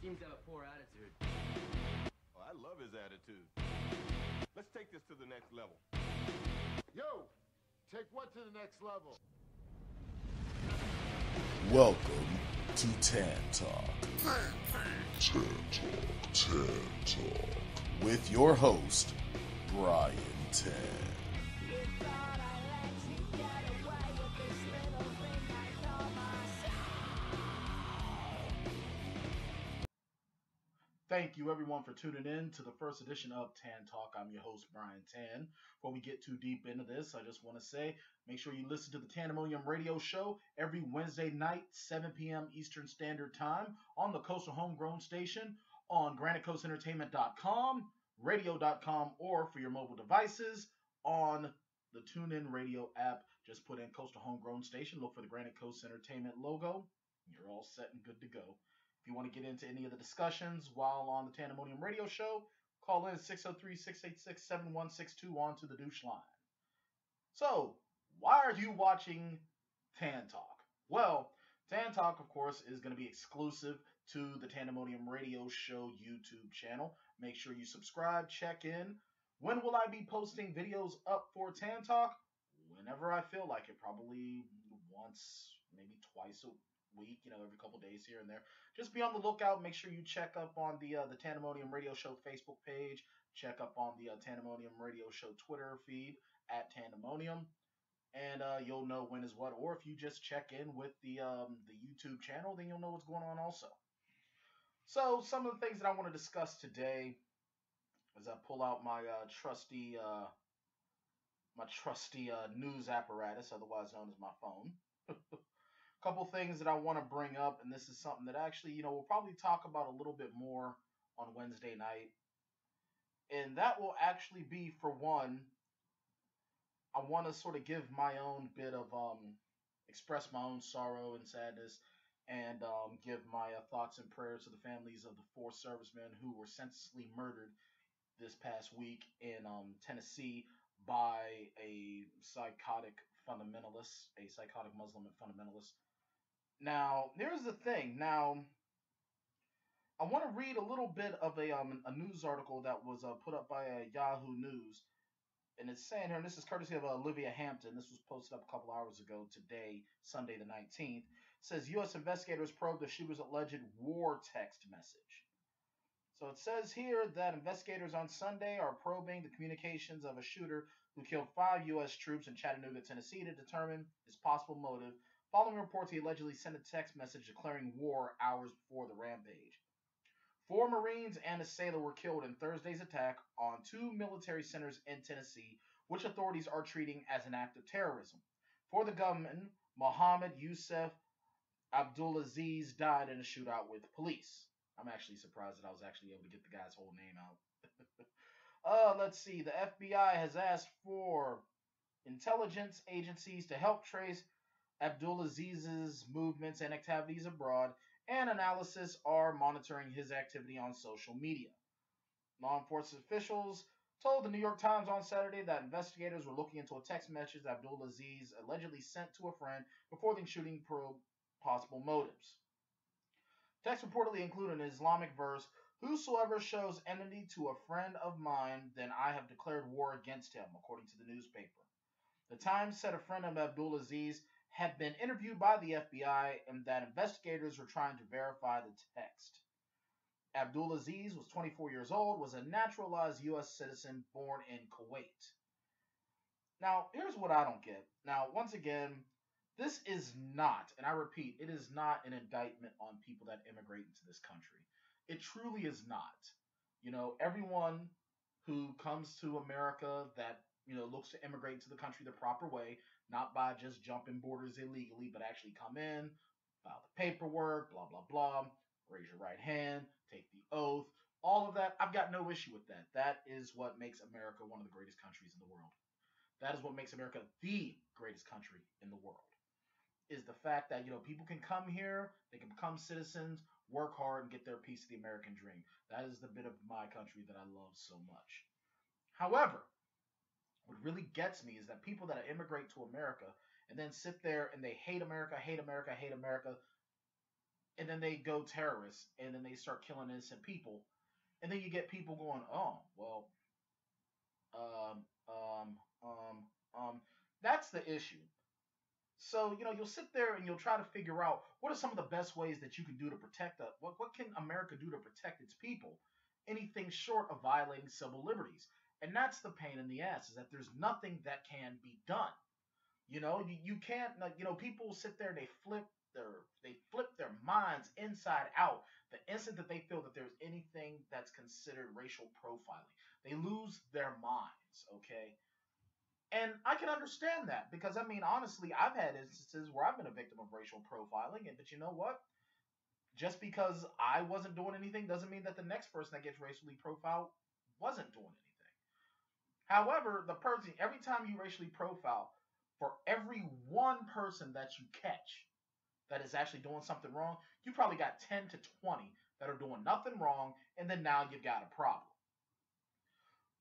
seems to have a poor attitude. Oh, I love his attitude. Let's take this to the next level. Yo, take what to the next level? Welcome to Tann Talk. Tann Talk. With your host, Brian Tann. Thank you, everyone, for tuning in to the first edition of Tann Talk. I'm your host, Brian Tann. Before we get too deep into this, I just want to say, make sure you listen to the Tanndemonium radio show every Wednesday night, 7 p.m. Eastern Standard Time on the Coastal Homegrown Station on GraniteCoastEntertainment.com, radio.com, or for your mobile devices on the TuneIn Radio app. Just put in Coastal Homegrown Station, look for the Granite Coast Entertainment logo, and you're all set and good to go. If you want to get into any of the discussions while on the Tanndemonium radio show, call in 603-686-7162 onto the douche line. So, why are you watching Tann Talk? Well, Tann Talk, of course, is going to be exclusive to the Tanndemonium radio show YouTube channel. Make sure you subscribe, check in. When will I be posting videos up for Tann Talk? Whenever I feel like it, probably once, maybe twice a week, every couple days here and there. Just be on the lookout. Make sure you check up on the Tanndemonium Radio Show Facebook page. Check up on the Tanndemonium Radio Show Twitter feed at Tanndemonium, and you'll know when is what. Or if you just check in with the YouTube channel, then you'll know what's going on also. So some of the things that I want to discuss today, as I pull out my trusty news apparatus, otherwise known as my phone. Couple things that I want to bring up, and this is something that actually, we'll probably talk about a little bit more on Wednesday night. And that will actually be, for one, I want to sort of give my own bit of, express my own sorrow and sadness, and give my thoughts and prayers to the families of the 4 servicemen who were senselessly murdered this past week in Tennessee by a psychotic fundamentalist, a psychotic Muslim fundamentalist. Now, here's the thing. Now, I want to read a little bit of a news article that was put up by Yahoo News. And it's saying here, and this is courtesy of Olivia Hampton. This was posted up a couple hours ago today, Sunday the 19th. It says, U.S. investigators probe the shooter's alleged war text message. So it says here that investigators on Sunday are probing the communications of a shooter who killed 5 U.S. troops in Chattanooga, Tennessee, to determine his possible motive, following reports he allegedly sent a text message declaring war hours before the rampage. 4 Marines and a sailor were killed in Thursday's attack on 2 military centers in Tennessee, which authorities are treating as an act of terrorism. For the gunman, Mohammed Yusuf Abdulaziz died in a shootout with police. I'm actually surprised that I was actually able to get the guy's whole name out. Let's see. The FBI has asked for intelligence agencies to help trace Abdulaziz's movements and activities abroad, and analysis are monitoring his activity on social media. Law enforcement officials told the New York Times on Saturday that investigators were looking into a text message that Abdulaziz allegedly sent to a friend before the shooting, probe possible motives. Text reportedly included an Islamic verse, "Whosoever shows enmity to a friend of mine, then I have declared war against him," according to the newspaper. The Times said a friend of Abdulaziz had been interviewed by the FBI and that investigators were trying to verify the text. Abdulaziz was 24 years old, was a naturalized U.S. citizen born in Kuwait. Now, here's what I don't get. Now, once again, this is not, and I repeat, it is not an indictment on people that immigrate into this country. It truly is not. Everyone who comes to America that, looks to immigrate into the country the proper way, not by just jumping borders illegally, but actually come in, file the paperwork, blah, blah, blah, raise your right hand, take the oath, all of that. I've got no issue with that. That is what makes America one of the greatest countries in the world. That is what makes America the greatest country in the world, is the fact that, people can come here, they can become citizens, work hard, and get their piece of the American dream. That is the bit of my country that I love so much. However, what really gets me is that people that immigrate to America and then sit there and they hate America, hate America, hate America, and then they go terrorists, and then they start killing innocent people, and then you get people going, oh, well, um, um, um, that's the issue. So, you'll sit there and you'll try to figure out what are some of the best ways that you can do to protect what can America do to protect its people? Anything short of violating civil liberties. And that's the pain in the ass, is that there's nothing that can be done. You can't, people sit there and they flip their minds inside out the instant that they feel that there's anything that's considered racial profiling. They lose their minds, okay? And I can understand that because, I mean, honestly, I've had instances where I've been a victim of racial profiling, but you know what? Just because I wasn't doing anything doesn't mean that the next person that gets racially profiled wasn't doing anything. However, every time you racially profile, for every one person that you catch that is actually doing something wrong, you probably got 10 to 20 that are doing nothing wrong, and then now you've got a problem.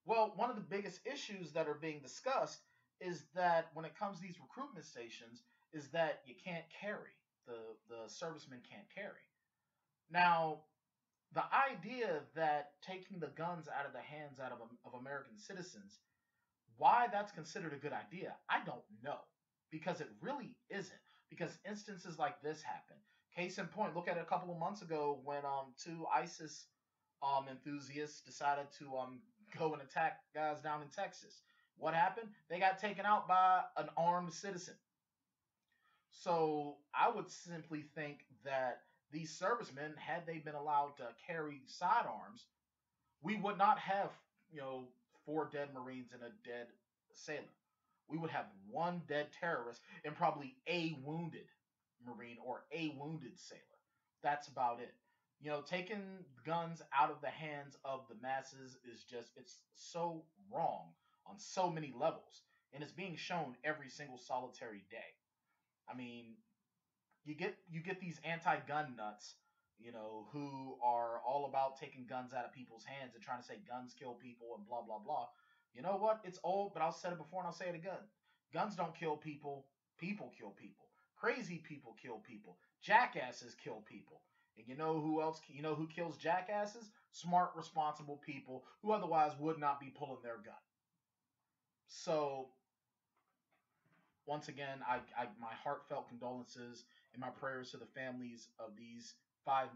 Well, one of the biggest issues that are being discussed is that when it comes to these recruitment stations, is that you can't carry. The servicemen can't carry. Now, the idea that taking the guns out of the hands of American citizens, why that's considered a good idea, I don't know. Because it really isn't. Because instances like this happen. Case in point, look at it a couple of months ago when two ISIS enthusiasts decided to go and attack guys down in Texas. What happened? They got taken out by an armed citizen. So I would simply think that these servicemen, had they been allowed to carry sidearms, we would not have, 4 dead Marines and a dead sailor. We would have 1 dead terrorist and probably a wounded Marine or a wounded sailor. That's about it. Taking guns out of the hands of the masses is it's so wrong on so many levels. And it's being shown every single solitary day. I mean, you get these anti-gun nuts, who are all about taking guns out of people's hands and trying to say guns kill people and blah, blah, blah. You know what? It's old, but I'll say it before and I'll say it again. Guns don't kill people. People kill people. Crazy people kill people. Jackasses kill people. And you know who else? You know who kills jackasses? Smart, responsible people who otherwise would not be pulling their gun. So, once again, my heartfelt condolences and my prayers to the families of these 5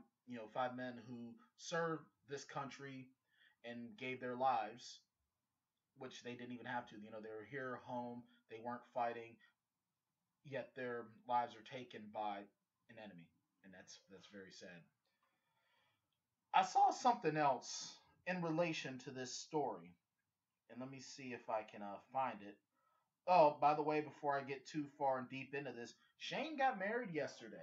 men who served this country and gave their lives, which they didn't even have to. They were here, home. They weren't fighting, yet their lives are taken by an enemy. And that's very sad. I saw something else in relation to this story. And let me see if I can find it. Oh, by the way, before I get too far and deep into this, Shane got married yesterday.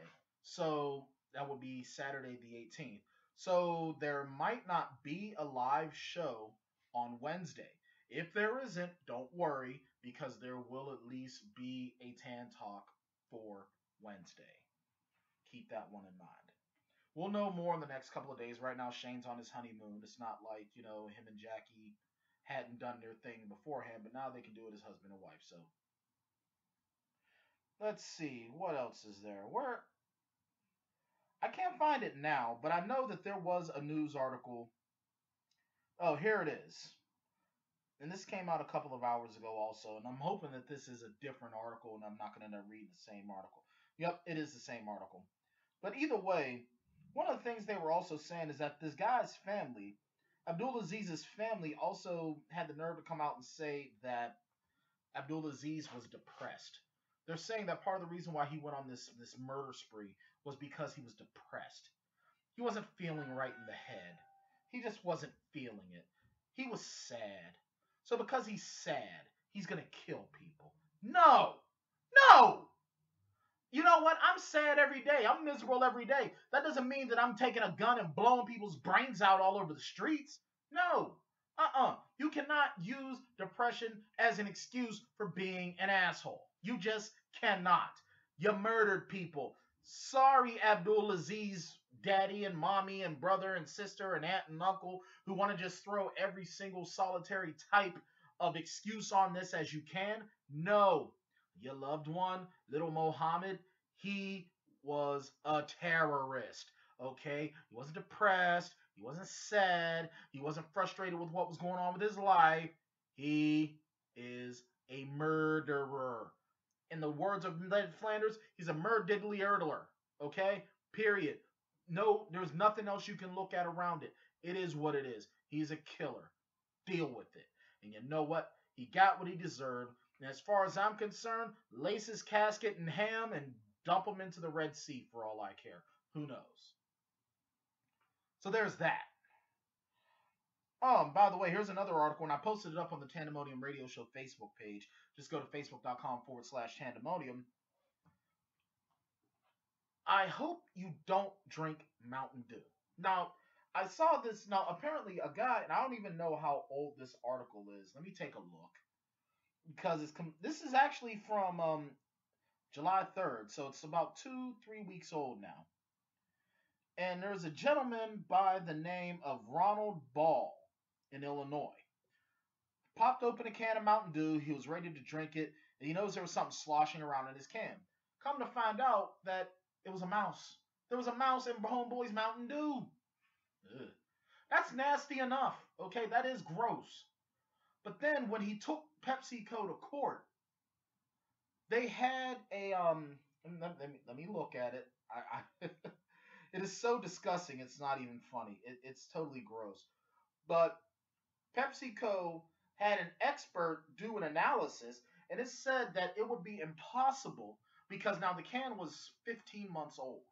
So that would be Saturday the 18th. So there might not be a live show on Wednesday. If there isn't, don't worry, because there will at least be a Tann Talk for Wednesday. Keep that one in mind. We'll know more in the next couple of days. Right now, Shane's on his honeymoon. It's not like, him and Jackie hadn't done their thing beforehand, but now they can do it as husband and wife. So, let's see. What else is there? I can't find it now, but I know that there was a news article. Oh, here it is. And this came out a couple of hours ago also, and I'm hoping that this is a different article and I'm not going to end up reading the same article. Yep, it is the same article. But either way, one of the things they were also saying is that this guy's family, Abdulaziz's family, also had the nerve to come out and say that Abdulaziz was depressed. They're saying that part of the reason why he went on this murder spree was because he was depressed. He wasn't feeling right in the head. He just wasn't feeling it. He was sad. So because he's sad, he's going to kill people. No! No! You know what? I'm sad every day. I'm miserable every day. That doesn't mean that I'm taking a gun and blowing people's brains out all over the streets. No. You cannot use depression as an excuse for being an asshole. You just cannot. You murdered people. Sorry, Abdulaziz, daddy and mommy and brother and sister and aunt and uncle who want to just throw every single solitary type of excuse on this as you can. No. Your loved one, little Mohammed, he was a terrorist. Okay? He wasn't depressed. He wasn't sad. He wasn't frustrated with what was going on with his life. He is a murderer. In the words of Ned Flanders, he's a murdiddly-erdler. Okay? Period. No, there's nothing else you can look at around it. It is what it is. He's a killer. Deal with it. And you know what? He got what he deserved. And as far as I'm concerned, lace his casket in ham and dump him into the Red Sea for all I care. Who knows? So there's that. By the way, here's another article, and I posted it up on the Tanndemonium Radio Show Facebook page. Just go to facebook.com/Tanndemonium. I hope you don't drink Mountain Dew. Now, I saw this. Now, apparently, a guy, and I don't even know how old this article is. Let me take a look. Because this is actually from July 3rd, so it's about 2-3 weeks old now. And there's a gentleman by the name of Ronald Ball in Illinois. Popped open a can of Mountain Dew. He was ready to drink it, and he knows there was something sloshing around in his can. Come to find out that it was a mouse. There was a mouse in Homeboy's Mountain Dew. Ugh. That's nasty enough. Okay, that is gross. But then when he took PepsiCo to court, they had a let me look at it. It is so disgusting. It's not even funny. It's totally gross. But PepsiCo had an expert do an analysis, and it said that it would be impossible because now the can was 15 months old,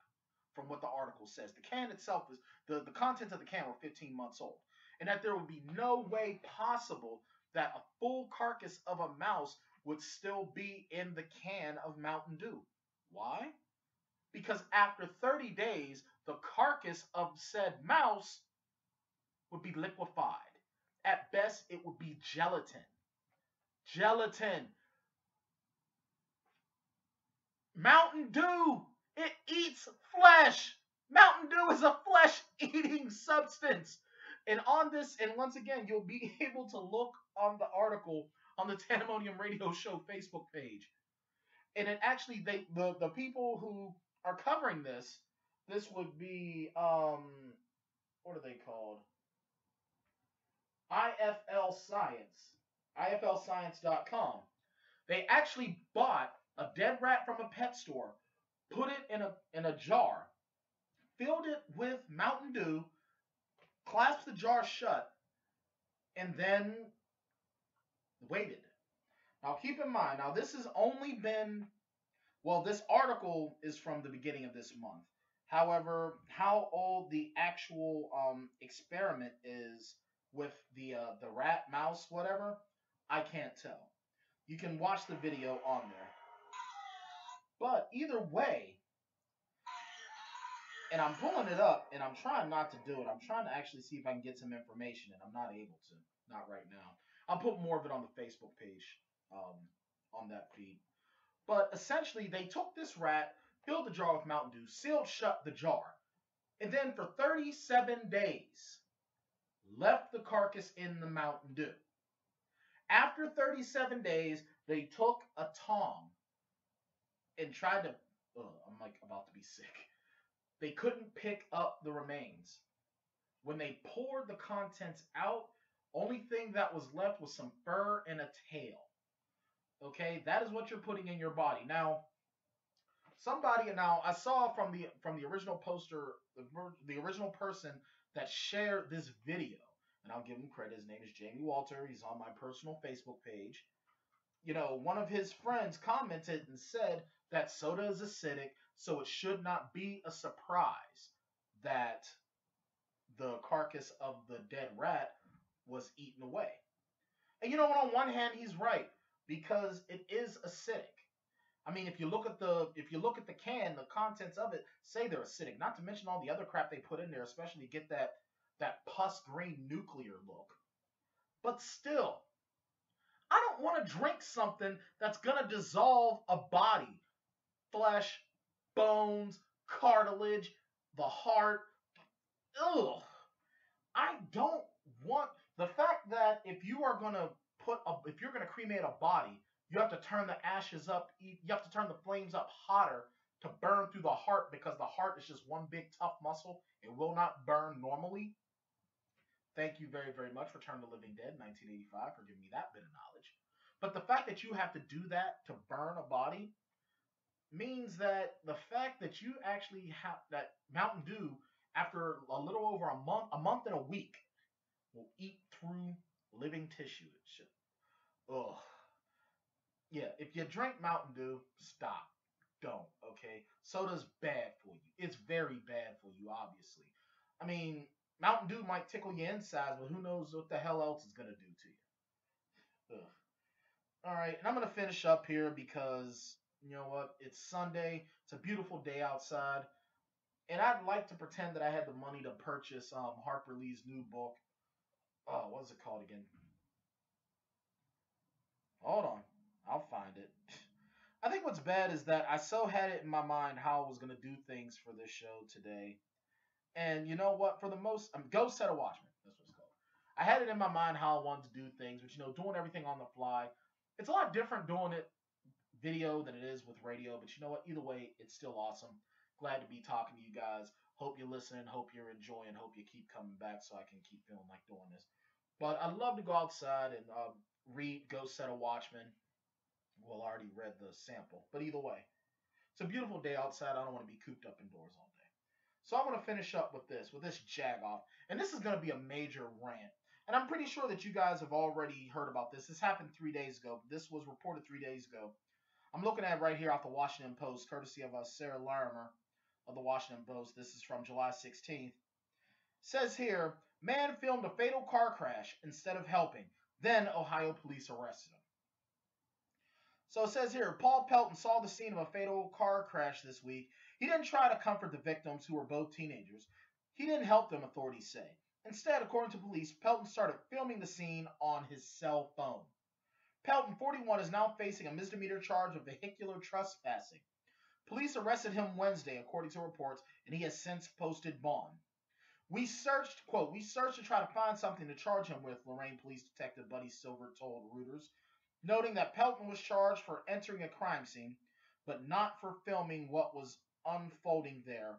from what the article says. The can itself is the contents of the can were 15 months old, and that there would be no way possible that a full carcass of a mouse would still be in the can of Mountain Dew. Why? Because after 30 days, the carcass of said mouse would be liquefied. At best, it would be gelatin. Gelatin. Mountain Dew, it eats flesh. Mountain Dew is a flesh-eating substance. And on this, and once again, you'll be able to look on the article on the Tanndemonium Radio Show Facebook page. And it actually, the people who are covering this would be, what are they called? IFL Science. IFLScience.com. They actually bought a dead rat from a pet store, put it in a jar, filled it with Mountain Dew, clasped the jar shut, and then waited. Now keep in mind, now this has only been, well, this article is from the beginning of this month. However, how old the actual experiment is with the rat, mouse, whatever, I can't tell. You can watch the video on there. But either way, and I'm pulling it up, and I'm trying not to do it. I'm trying to actually see if I can get some information, and I'm not able to. Not right now. I'll put more of it on the Facebook page, on that feed. But essentially, they took this rat, filled the jar with Mountain Dew, sealed shut the jar, and then for 37 days, left the carcass in the Mountain Dew. After 37 days, they took a tong and tried to, I'm like about to be sick. They couldn't pick up the remains. When they poured the contents out, only thing that was left was some fur and a tail. Okay, that is what you're putting in your body. Now, I saw from the original poster, the original person that shared this video, and I'll give him credit. His name is Jamie Walter. He's on my personal Facebook page. You know, one of his friends commented and said that soda is acidic, so it should not be a surprise that the carcass of the dead rat was eaten away. And you know what? On one hand, he's right, because it is acidic. I mean, if you look at the can, the contents of it say they're acidic. Not to mention all the other crap they put in there, especially to get that pus green nuclear look. But still, I don't want to drink something that's gonna dissolve a body, flesh, bones, cartilage, the heart. Ugh. I don't want the fact that if you're gonna cremate a body, you have to turn the ashes up. You have to turn the flames up hotter to burn through the heart because the heart is just one big tough muscle. It will not burn normally. Thank you very, very much for Return of the Living Dead 1985 for giving me that bit of knowledge. But the fact that you have to do that to burn a body means that the fact that you actually have that Mountain Dew after a little over a month and a week will eat through living tissue. It should. Ugh. Yeah, if you drink Mountain Dew, stop. Don't, okay? Soda's bad for you. It's very bad for you, obviously. I mean, Mountain Dew might tickle your insides, but who knows what the hell else it's going to do to you. Ugh. All right, and I'm going to finish up here because, you know what, it's Sunday. It's a beautiful day outside. And I'd like to pretend that I had the money to purchase Harper Lee's new book. Oh, what is it called again? Hold on. I'll find it. I think what's bad is that I so had it in my mind how I was going to do things for this show today. And you know what? For the most, Ghost Set of Watchmen. That's what it's called. I had it in my mind how I wanted to do things, but you know, doing everything on the fly, it's a lot different doing it video than it is with radio. But you know what? Either way, it's still awesome. Glad to be talking to you guys. Hope you're listening. Hope you're enjoying. Hope you keep coming back so I can keep feeling like doing this. But I'd love to go outside and read Ghost Set of Watchmen. Well, I already read the sample, but either way, it's a beautiful day outside. I don't want to be cooped up indoors all day. So I'm going to finish up with this jagoff, and this is going to be a major rant. And I'm pretty sure that you guys have already heard about this. This happened 3 days ago. This was reported 3 days ago. I'm looking at it right here off the Washington Post, courtesy of Sarah Larimer of the Washington Post. This is from July 16th. Says here, man filmed a fatal car crash instead of helping. Then Ohio police arrested him. So it says here, Paul Pelton saw the scene of a fatal car crash this week. He didn't try to comfort the victims, who were both teenagers. He didn't help them, authorities say. Instead, according to police, Pelton started filming the scene on his cell phone. Pelton, 41, is now facing a misdemeanor charge of vehicular trespassing. Police arrested him Wednesday, according to reports, and he has since posted bond. We searched, quote, we searched to try to find something to charge him with, Lorain Police Detective Buddy Silver told Reuters, noting that Pelton was charged for entering a crime scene, but not for filming what was unfolding there,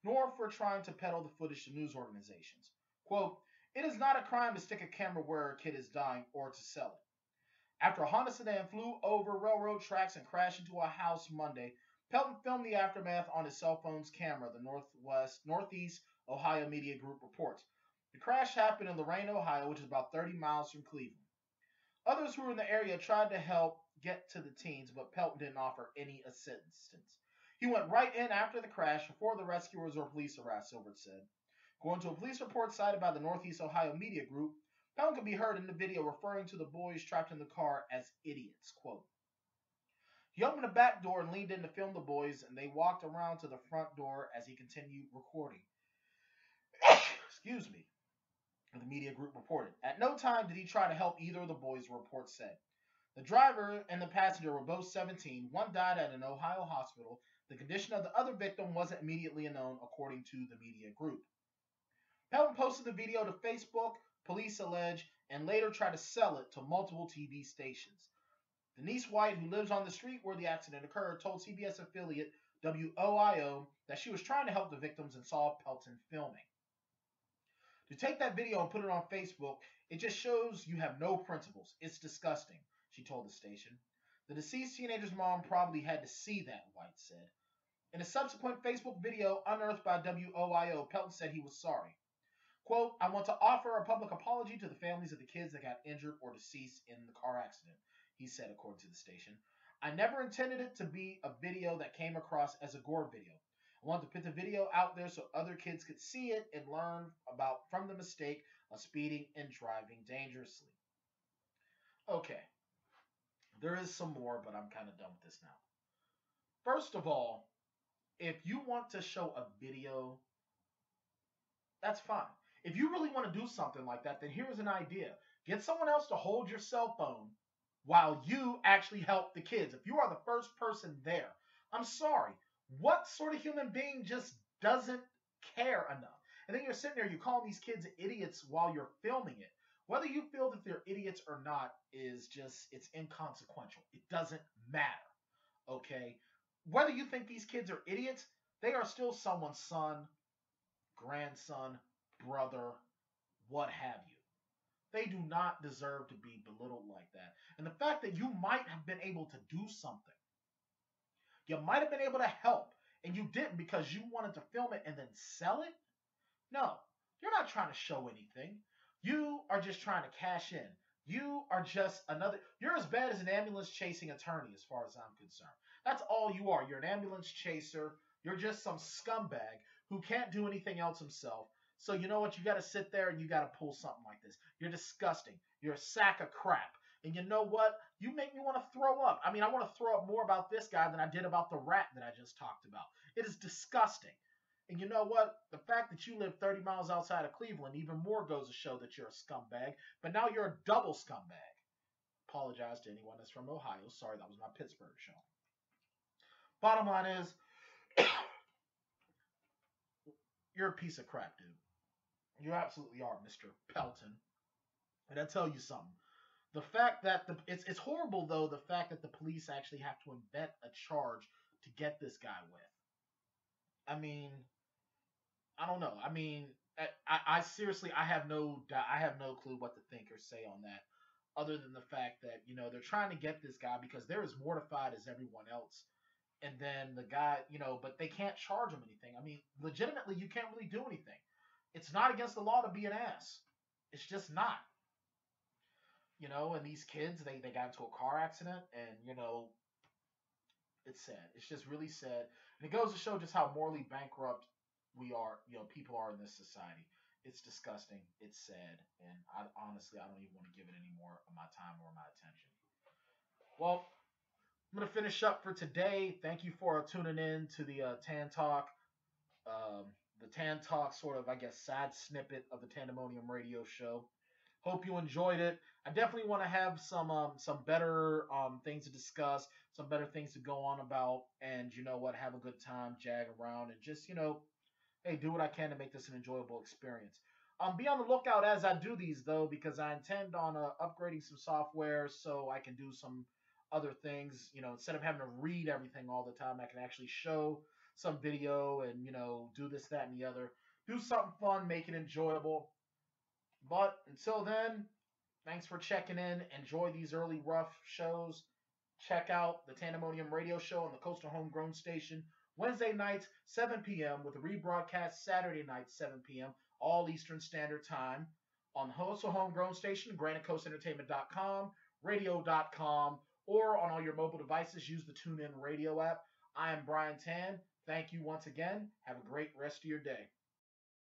nor for trying to peddle the footage to news organizations. Quote, it is not a crime to stick a camera where a kid is dying or to sell it. After a Honda sedan flew over railroad tracks and crashed into a house Monday, Pelton filmed the aftermath on his cell phone's camera, the Northeast Ohio Media Group reports. The crash happened in Lorain, Ohio, which is about 30 miles from Cleveland. Others who were in the area tried to help get to the teens, but Pelton didn't offer any assistance. He went right in after the crash before the rescuers or police arrived, Silver said. According to a police report cited by the Northeast Ohio Media Group, Pelton could be heard in the video referring to the boys trapped in the car as idiots, quote. He opened the back door and leaned in to film the boys, and they walked around to the front door as he continued recording. Excuse me. The media group reported. At no time did he try to help either of the boys, the report said. The driver and the passenger were both 17. One died at an Ohio hospital. The condition of the other victim wasn't immediately known, according to the media group. Pelton posted the video to Facebook, police allege, and later tried to sell it to multiple TV stations. Denise White, who lives on the street where the accident occurred, told CBS affiliate WOIO that she was trying to help the victims and saw Pelton filming. To take that video and put it on Facebook, it just shows you have no principles. It's disgusting, she told the station. The deceased teenager's mom probably had to see that, White said. In a subsequent Facebook video unearthed by WOIO, Pelton said he was sorry. Quote, I want to offer a public apology to the families of the kids that got injured or deceased in the car accident, he said, according to the station. I never intended it to be a video that came across as a gore video. I wanted to put the video out there so other kids could see it and learn from the mistake of speeding and driving dangerously. Okay. There is some more, but I'm kind of done with this now. First of all, if you want to show a video, that's fine. If you really want to do something like that, then here's an idea. Get someone else to hold your cell phone while you actually help the kids. If you are the first person there, I'm sorry. What sort of human being just doesn't care enough? And then you're sitting there, you call these kids idiots while you're filming it. Whether you feel that they're idiots or not is just, it's inconsequential. It doesn't matter, okay? whether you think these kids are idiots, they are still someone's son, grandson, brother, what have you. They do not deserve to be belittled like that. And the fact that you might have been able to do something, you might have been able to help, and you didn't because you wanted to film it and then sell it. No, you're not trying to show anything. You are just trying to cash in. You are just you're as bad as an ambulance chasing attorney as far as I'm concerned. That's all you are. You're an ambulance chaser. You're just some scumbag who can't do anything else himself. So you know what? You got to sit there and you got to pull something like this. You're disgusting. You're a sack of crap. And you know what? You make me want to throw up. I mean, I want to throw up more about this guy than I did about the rat that I just talked about. It is disgusting. And you know what? The fact that you live 30 miles outside of Cleveland even more goes to show that you're a scumbag. But now you're a double scumbag. Apologize to anyone that's from Ohio. Sorry, that was my Pittsburgh show. Bottom line is, you're a piece of crap, dude. You absolutely are, Mr. Pelton. And I tell you something. The fact that it's horrible, though, the fact that the police actually have to invent a charge to get this guy with. I mean, I don't know. I mean, I seriously, I have no clue what to think or say on that, other than the fact that, you know, they're trying to get this guy because they're as mortified as everyone else. And then the guy, you know, but they can't charge him anything. I mean, legitimately, you can't really do anything. It's not against the law to be an ass. It's just not. You know, and these kids, they got into a car accident, and, you know, it's sad. It's just really sad. And it goes to show just how morally bankrupt we are, you know, people are in this society. It's disgusting. It's sad. And honestly, I don't even want to give it any more of my time or my attention. Well, I'm going to finish up for today. Thank you for tuning in to the Tann Talk. The Tann Talk sort of, I guess, side snippet of the Tanndemonium radio show. Hope you enjoyed it. I definitely want to have some better things to discuss, some better things to go on about, and you know what, have a good time, jag around, and just, you know, hey, do what I can to make this an enjoyable experience. Be on the lookout as I do these, though, because I intend on upgrading some software so I can do some other things. You know, instead of having to read everything all the time, I can actually show some video and, you know, do this, that, and the other. Do something fun, make it enjoyable. But until then, thanks for checking in. Enjoy these early rough shows. Check out the Tanndemonium radio show on the Coastal Homegrown Station Wednesday nights, 7 p.m. with a rebroadcast Saturday nights, 7 p.m. all Eastern Standard Time on the Coastal Homegrown Station, GraniteCoastEntertainment.com, radio.com, or on all your mobile devices. Use the TuneIn Radio app. I am Brian Tann. Thank you once again. Have a great rest of your day.